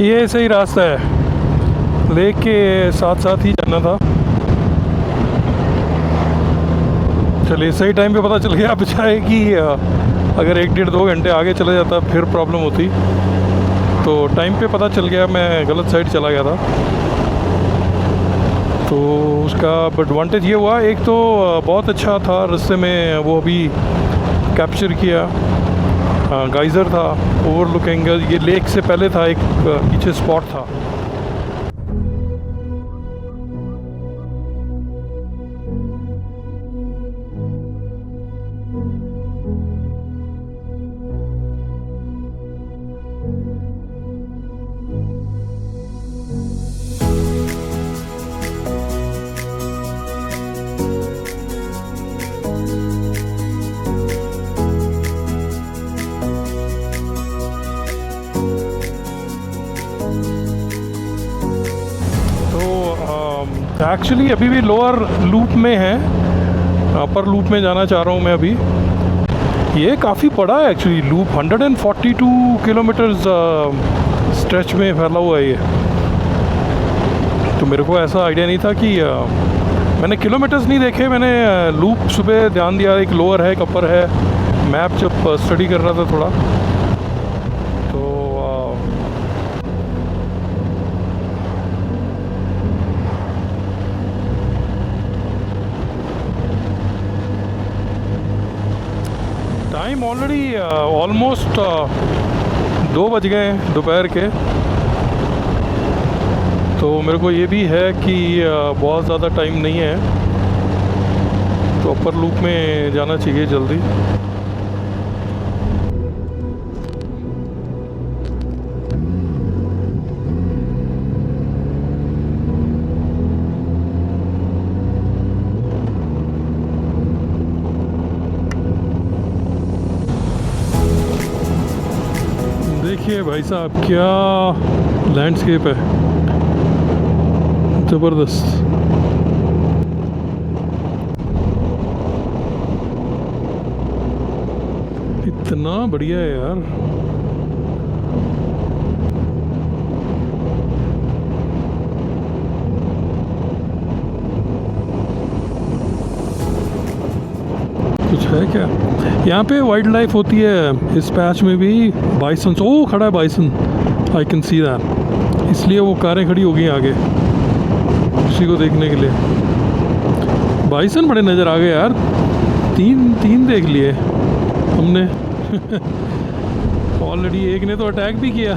ये सही रास्ता है, लेक के साथ साथ ही जाना था। चलिए सही टाइम पे पता चल गया, बचाए कि अगर 1-1.5-2 घंटे आगे चला जाता फिर प्रॉब्लम होती। तो टाइम पे पता चल गया, मैं गलत साइड चला गया था। तो उसका एडवांटेज ये हुआ, एक तो बहुत अच्छा था रास्ते में, वो अभी कैप्चर किया। गाइज़र था ओवरलुकिंग, ये लेक से पहले था एक पीछे स्पॉट था। एक्चुअली अभी भी लोअर लूप में है, अपर लूप में जाना चाह रहा हूँ मैं अभी। ये काफ़ी बड़ा है एक्चुअली लूप, 142 किलोमीटर्स स्ट्रेच में फैला हुआ है ये। तो मेरे को ऐसा आइडिया नहीं था कि मैंने किलोमीटर्स नहीं देखे, मैंने लूप सुबह ध्यान दिया, एक लोअर है एक अपर है। मैप जब स्टडी कर रहा था थोड़ा, तो टाइम ऑलरेडी ऑलमोस्ट 2 बज गए दोपहर के। तो मेरे को ये भी है कि बहुत ज़्यादा टाइम नहीं है, तो अपर लूप में जाना चाहिए जल्दी। देखिए भाई साहब, क्या लैंडस्केप है, ज़बरदस्त। इतना बढ़िया है यार। कुछ है क्या यहाँ पे? वाइल्ड लाइफ होती है इस पैच में भी। बाइसन, ओ खड़ा है bison, I can see that, इसलिए वो कारें खड़ी हो गई आगे उसी को देखने के लिए। बाइसन बड़े नज़र आ गए यार, तीन देख लिए हमने। ऑलरेडी एक ने तो अटैक भी किया।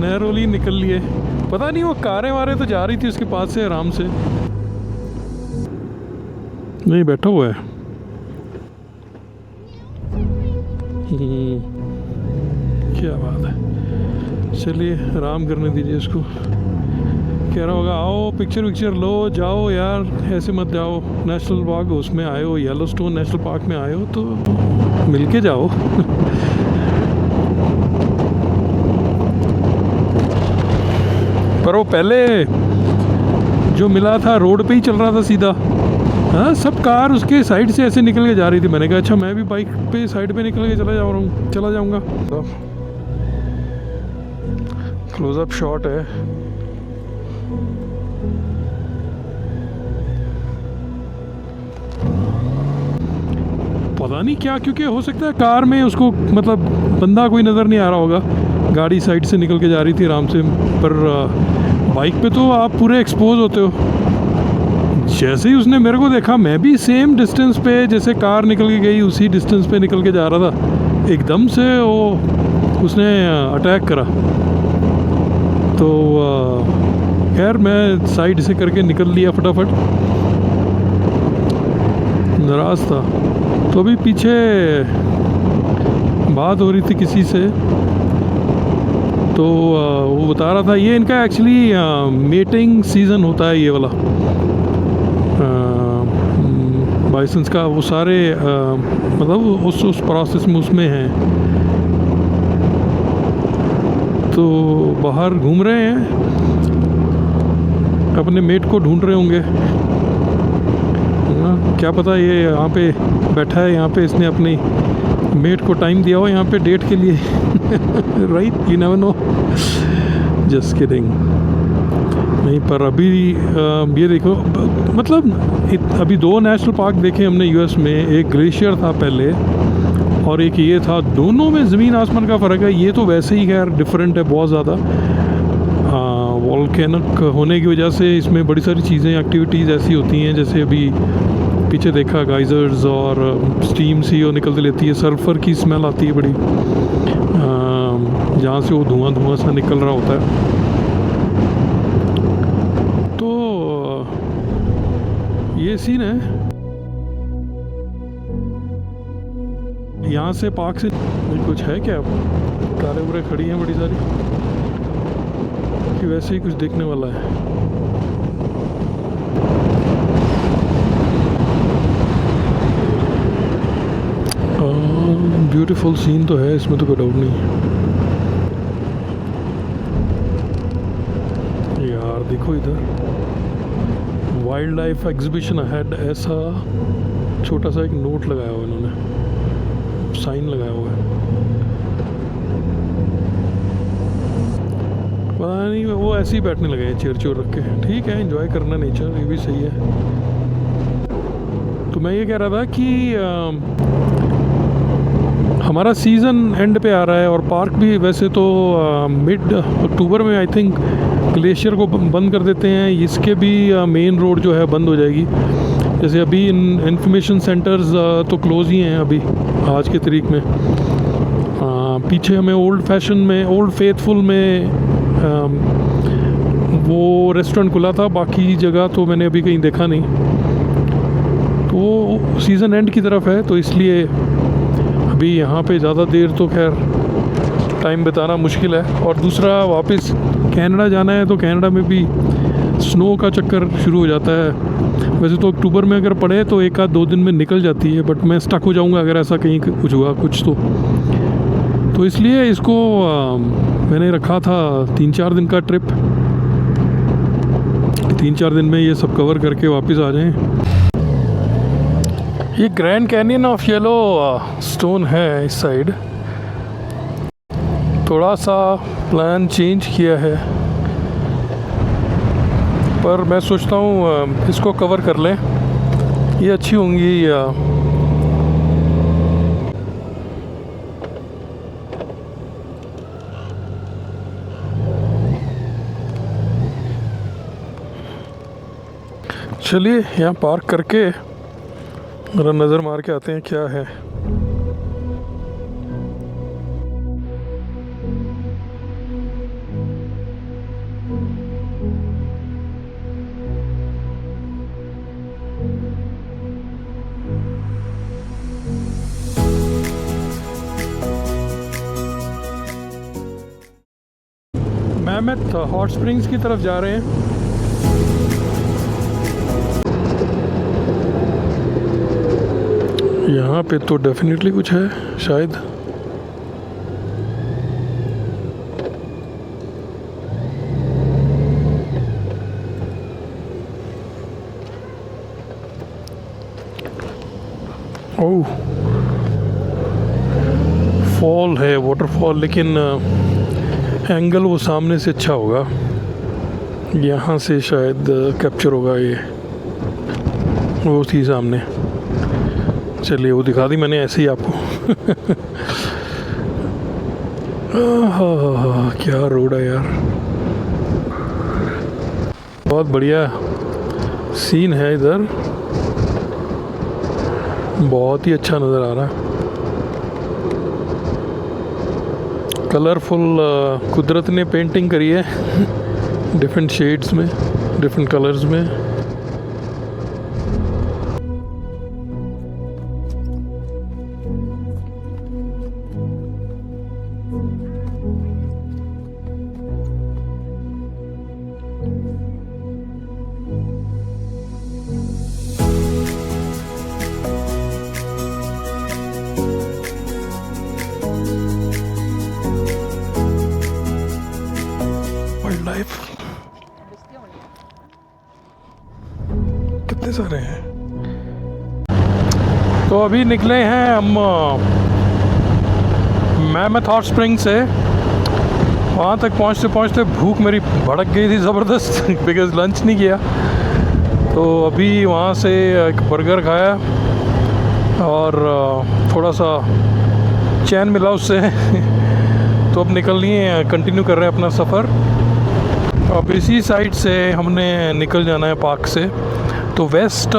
नैरोली निकल लिए, पता नहीं वो कारें वारें तो जा रही थी उसके पास से आराम से। नहीं, बैठा हुआ है। क्या बात है, चलिए आराम करने दीजिए इसको। कह रहा होगा आओ पिक्चर विक्चर लो, जाओ यार, ऐसे मत जाओ। नेशनल पार्क उसमें आए हो, येलोस्टोन नेशनल पार्क में आए हो तो मिल के जाओ। पर वो पहले जो मिला था रोड पे ही चल रहा था सीधा। हाँ, सब कार उसके साइड से ऐसे निकल के जा रही थी। मैंने कहा अच्छा मैं भी बाइक पे साइड पे निकल के चला जाऊंगा। क्लोजअप शॉट है। पता नहीं क्या, क्योंकि हो सकता है कार में उसको मतलब बंदा कोई नज़र नहीं आ रहा होगा, गाड़ी साइड से निकल के जा रही थी आराम से। पर बाइक पे तो आप पूरे एक्सपोज होते हो। जैसे ही उसने मेरे को देखा, मैं भी सेम डिस्टेंस पे जैसे कार निकल के गई उसी डिस्टेंस पे निकल के जा रहा था। एकदम से वो उसने अटैक करा। तो खैर मैं साइड से करके निकल लिया फटाफट, नाराज़ था। तो अभी पीछे बात हो रही थी किसी से, तो वो बता रहा था ये इनका एक्चुअली मेटिंग सीज़न होता है ये वाला बाइसन्स का। वो सारे मतलब उस प्रोसेस में उसमें हैं, तो बाहर घूम रहे हैं, अपने मेट को ढूंढ रहे होंगे। क्या पता ये यहाँ पे बैठा है, यहाँ पे इसने अपनी मेट को टाइम दिया हो यहाँ पे डेट के लिए। Right, you never know, just kidding. नहीं पर अभी ये देखो, मतलब अभी 2 नेशनल पार्क देखे हमने यूएस में। एक ग्लेशियर था पहले और एक ये था, दोनों में ज़मीन आसमान का फ़र्क है। ये तो वैसे ही खैर डिफरेंट है बहुत ज़्यादा, वॉल्केनिक होने की वजह से इसमें बड़ी सारी चीज़ें, एक्टिविटीज़ ऐसी होती हैं, जैसे अभी पीछे देखा गाइजर्स और स्टीम सी वो निकलती रहती है, सल्फ़र की स्मेल आती है बड़ी, जहाँ से वो धुआं सा निकल रहा होता है। तो ये सीन है। यहाँ से पार्क से कुछ है क्या, कारें वरें खड़ी हैं बड़ी सारी, कि वैसे ही कुछ देखने वाला है? ब्यूटीफुल सीन तो है, इसमें तो कोई डाउट नहीं यार। देखो इधर वाइल्ड लाइफ एग्जीबिशन अहेड, ऐसा छोटा सा एक नोट लगाया हुआ इन्होंने, साइन लगाया हुआ है। पता नहीं, वो ऐसे ही बैठने लगे हैं चेयर चोर रख के। ठीक है, एंजॉय करना नेचर, ये भी सही है। तो मैं ये कह रहा था कि हमारा सीज़न एंड पे आ रहा है और पार्क भी वैसे तो मिड अक्टूबर में आई थिंक ग्लेशियर को बंद कर देते हैं। इसके भी मेन रोड जो है बंद हो जाएगी। जैसे अभी इंफॉर्मेशन सेंटर्स तो क्लोज़ ही हैं अभी आज के तारीख में। पीछे हमें ओल्ड फैशन में, ओल्ड फेथफुल में वो रेस्टोरेंट खुला था, बाकी जगह तो मैंने अभी कहीं देखा नहीं। तो वो सीज़न एंड की तरफ है, तो इसलिए अभी यहाँ पे ज़्यादा देर तो खैर टाइम बिताना मुश्किल है। और दूसरा, वापस कनाडा जाना है तो कनाडा में भी स्नो का चक्कर शुरू हो जाता है। वैसे तो अक्टूबर में अगर पड़े तो 1-2 दिन में निकल जाती है, बट मैं स्टक हो जाऊँगा अगर ऐसा कहीं कुछ हुआ कुछ तो इसलिए इसको मैंने रखा था 3-4 दिन का ट्रिप। 3-4 दिन में ये सब कवर करके वापस आ जाएं। ये grand canyon of yellow stone है इस साइड। थोड़ा सा प्लान चेंज किया है, पर मैं सोचता हूँ इसको कवर कर लें, ये अच्छी होंगी। चलिए यहाँ पार्क करके जरा नज़र मार के आते हैं क्या है। मैमथ हॉट स्प्रिंग्स की तरफ जा रहे हैं। यहाँ पे तो डेफिनेटली कुछ है शायद। ओह, फॉल है, वाटरफॉल, लेकिन एंगल वो सामने से अच्छा होगा। यहाँ से शायद कैप्चर होगा ये, वो थी सामने। चलिए वो दिखा दी मैंने ऐसे ही आपको। क्या रोड है यार, बहुत बढ़िया सीन है इधर, बहुत ही अच्छा नज़र आ रहा है। कलरफुल कुदरत ने पेंटिंग करी है डिफरेंट शेड्स में, डिफरेंट कलर्स में। लाइफ कितने सारे हैं। तो अभी निकले हैं हम मैमथ हॉट स्प्रिंग से। वहाँ तक पहुँचते पहुँचते भूख मेरी भड़क गई थी ज़बरदस्त बिकॉज़ लंच नहीं किया। तो अभी वहाँ से एक बर्गर खाया और थोड़ा सा चैन मिला उससे तो अब निकल लिए, कंटिन्यू कर रहे हैं अपना सफ़र। अब इसी साइड से हमने निकल जाना है पार्क से। तो वेस्ट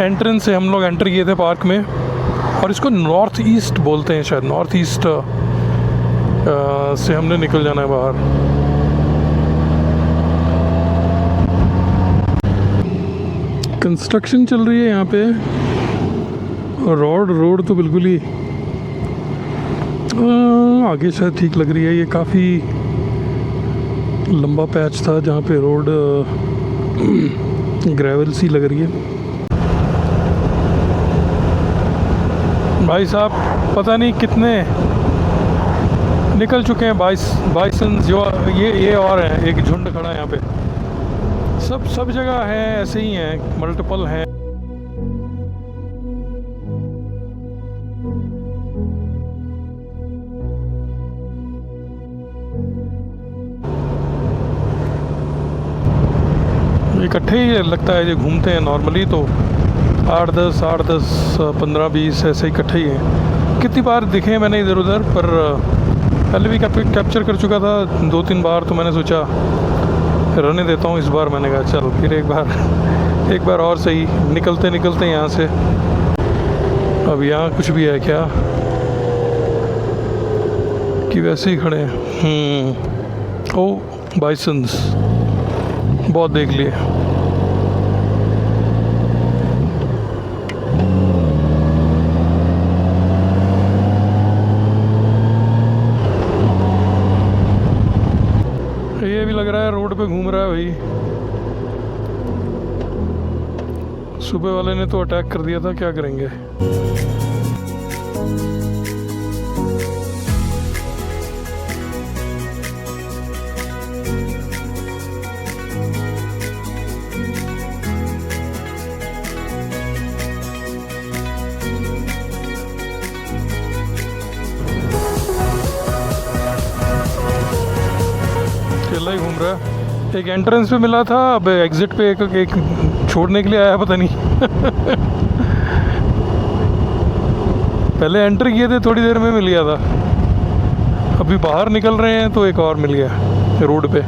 एंट्रेंस से हम लोग एंटर किए थे पार्क में, और इसको नॉर्थ ईस्ट बोलते हैं शायद। नॉर्थ ईस्ट से हमने निकल जाना है बाहर। कंस्ट्रक्शन चल रही है यहाँ पे, और रोड तो बिल्कुल ही आगे शायद ठीक लग रही है। ये काफ़ी लंबा पैच था जहाँ पे रोड ग्रेवल सी लग रही है। भाई साहब पता नहीं कितने निकल चुके हैं बाइसन, जो ये और हैं, एक झुंड खड़ा है यहाँ पे। सब जगह है, ऐसे ही हैं, मल्टीपल हैं। इकट्ठे ही लगता है जो घूमते हैं नॉर्मली, तो 8-10 15-20 ऐसे इकट्ठे ही हैं। कितनी बार दिखे मैंने इधर उधर, पर पहले भी कैप्चर कर चुका था 2-3 बार, तो मैंने सोचा रहने देता हूँ। इस बार मैंने कहा चल फिर एक बार और सही। निकलते यहाँ से। अब यहाँ कुछ भी है क्या कि वैसे ही खड़े हैं? ओ बाइसन्स बहुत देख लिए। ये भी लग रहा है रोड पे घूम रहा है भाई। सुबह वाले ने तो अटैक कर दिया था, क्या करेंगे। अकेला ही घूम रहा है। एक एंट्रेंस पे मिला था, अब एग्जिट पे एक छोड़ने के लिए आया, पता नहीं पहले एंटर किए थे, थोड़ी देर में मिल गया था। अभी बाहर निकल रहे हैं तो एक और मिल गया रोड पे।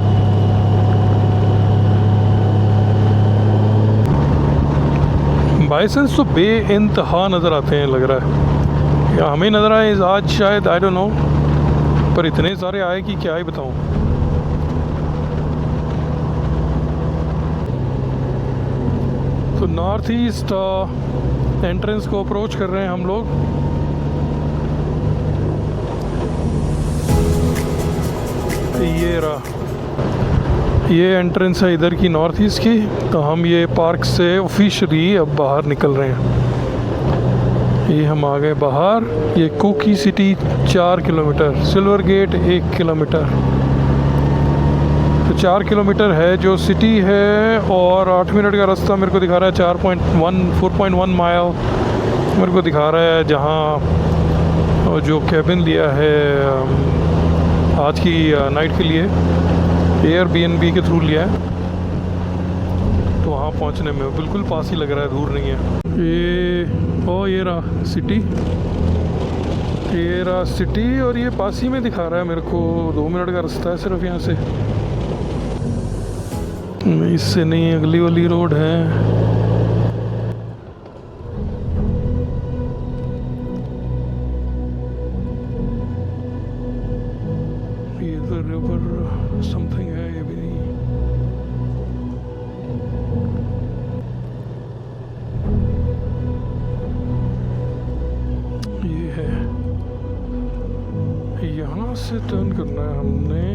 बाइसन्स तो बेइंतहा नज़र आते हैं लग रहा है, या हमें नज़र आए आज शायद, आई डोंट नो, पर इतने सारे आए कि क्या ही बताऊं। तो नॉर्थ ईस्ट एंट्रेंस को अप्रोच कर रहे हैं हम लोग। ये रहा, ये एंट्रेंस है इधर की नॉर्थ ईस्ट की। तो हम ये पार्क से ऑफिशियली अब बाहर निकल रहे हैं। ये हम आ गए बाहर। ये कुकी city 4 kilometre, silver gate 1 kilometre, तो 4 किलोमीटर है जो सिटी है। और 8 मिनट का रास्ता मेरे को दिखा रहा है। 4.1 माइल मेरे को दिखा रहा है, जहाँ जो कैबिन लिया है आज की नाइट के लिए, एयरबीएनबी के थ्रू लिया है। तो वहाँ पहुँचने में बिल्कुल पास ही लग रहा है, दूर नहीं है। ये रहा सिटी, ये रहा सिटी, और ये पास ही में दिखा रहा है मेरे को। 2 मिनट का रास्ता है सिर्फ यहाँ से। इससे नहीं, अगली वाली रोड है। ये तो रिवर समथिंग है, ये भी नहीं। ये है, यहाँ से टर्न करना है हमने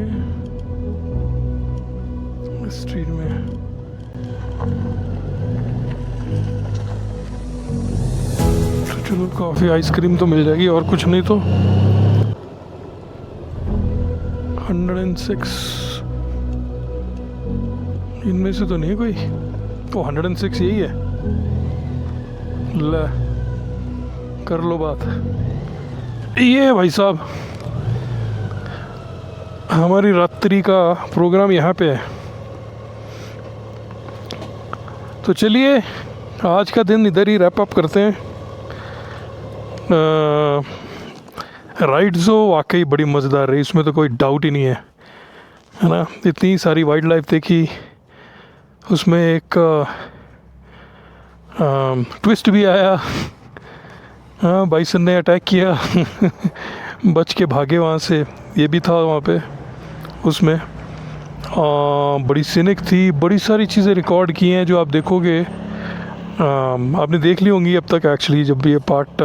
स्ट्रीट में। तो चलो कॉफ़ी आइसक्रीम तो मिल जाएगी, और कुछ नहीं तो। 106 इनमें से तो नहीं कोई। 106 यही है। ले कर लो बात। ये भाई साहब हमारी रात्रि का प्रोग्राम यहाँ पे है। तो चलिए आज का दिन इधर ही रैप अप करते हैं। राइड जो वाकई बड़ी मज़ेदार रही, इसमें तो कोई डाउट ही नहीं है ना। इतनी सारी वाइल्ड लाइफ देखी, उसमें एक ट्विस्ट भी आया। हाँ, बाइसन ने अटैक किया बच के भागे वहाँ से, ये भी था वहाँ पे उसमें। बड़ी सीनिक थी, बड़ी सारी चीज़ें रिकॉर्ड की हैं जो आप देखोगे। आपने देख ली होंगी अब तक एक्चुअली, जब भी ये पार्ट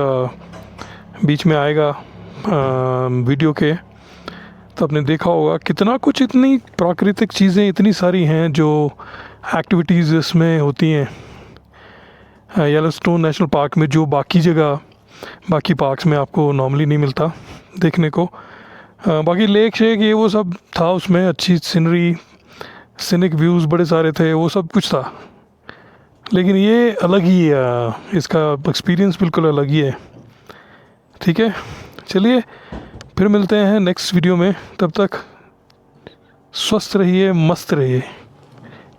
बीच में आएगा वीडियो के, तो आपने देखा होगा कितना कुछ, इतनी प्राकृतिक चीज़ें इतनी सारी हैं जो एक्टिविटीज़ इसमें होती हैं येलोस्टोन नेशनल पार्क में, जो बाकी जगह बाकी पार्क्स में आपको नॉर्मली नहीं मिलता देखने को। बाकी लेक शेक ये वो सब था उसमें, अच्छी सीनरी, सीनिक व्यूज़ बड़े सारे थे, वो सब कुछ था। लेकिन ये अलग ही है, इसका एक्सपीरियंस बिल्कुल अलग ही है। ठीक है, चलिए फिर मिलते हैं नेक्स्ट वीडियो में। तब तक स्वस्थ रहिए, मस्त रहिए।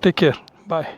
Take care, bye.